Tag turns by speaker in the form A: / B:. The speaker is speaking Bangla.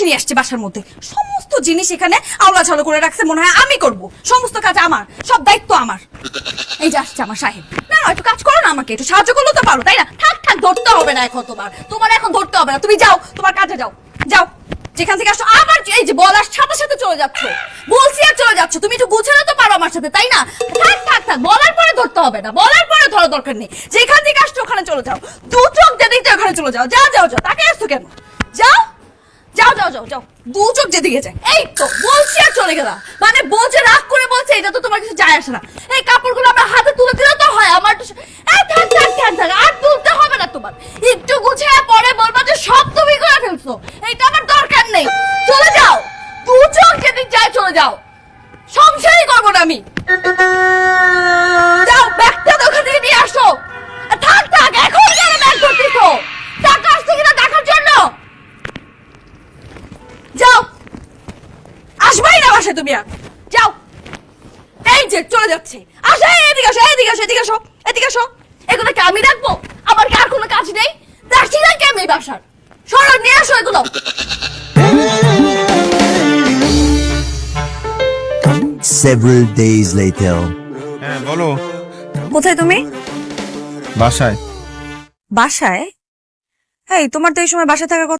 A: নিয়ে আসছে বাসার মধ্যে, সমস্ত জিনিস এখানে আওলাঝালো করে রাখছে, মনে হয় আমি করব, সমস্ত কাজ আমার, সব দায়িত্ব আমার। এই যে আসছে আমার সাহেব, না না একটু কাজ করো না, আমাকে একটু সাহায্য করলেও তো পারো, তাই না? থাক থাক, ধরতে হবে না এখন, তোমার এখন ধরতে হবে না, তুমি যাও তোমার কাজে যাও, যাও যেখান থেকে আসো। আবার এই যে বলার সাথে সাথে চলে যাচ্ছ, বলছি আর চলে যাচ্ছ, তুমি একটু গুছানো তো পারো আমার সাথে, তাই না? থাক থাক থাক, বলার পরে ধরতে হবে না, বলার পরে ধরা দরকার নেই, যেখান থেকে আসছো ওখানে চলে যাও, দু চোখ যেদিকে ওখানে চলে যাও, যাও যাও যাও, তাকে আসছো কেন? যাও যাও যাও যাও যাও, দু চোখ যেদিকে যায়। এই তো বলছি আর চলে গেলা, মানে বলছে রাগ করে বলছে, এটা তো তোমার কিছু যায় আসে না। এই কাপড়গুলো আমরা হাতে তুলে দিলে তো হয়, আমার তো থাক থাক থাক থাক, আর তুলতে হবে না তোমার, একটু গুছিয়ে পরে বলবা যে সব তুমি করে ফেলছো, এইটা আমার দরকার নেই, চলে যাও, দু চোখ যেদিক যায় চলে যাও, সংসারই করবো না আমি। যাও ব্যাগটা ওখান থেকে নিয়ে আসো। থাক থাক, এখন কেন ব্যাগ ধরতেছো? টাকা আসছে কিনা দেখার জন্য। যাও, আসবাই না বাসায় তুমি আর, যাও। এই যে চলে যাচ্ছে, আসো, এদিকে আসো এদিকে আসো এদিকে আসো এদিকে আসো। এগুলো কি আমি রাখবো? আমার কি আর কোনো কাজ নেই? রাখছি না কি আমি বাসার? সরো, নিয়ে আসো এগুলো।
B: Several days later.
C: হ্যাঁ বলো।
A: কোথায় তুমি?
C: বাসায়।
A: বাসায়? এই তোমার তো এই সময় বাসায় থাকার কথা।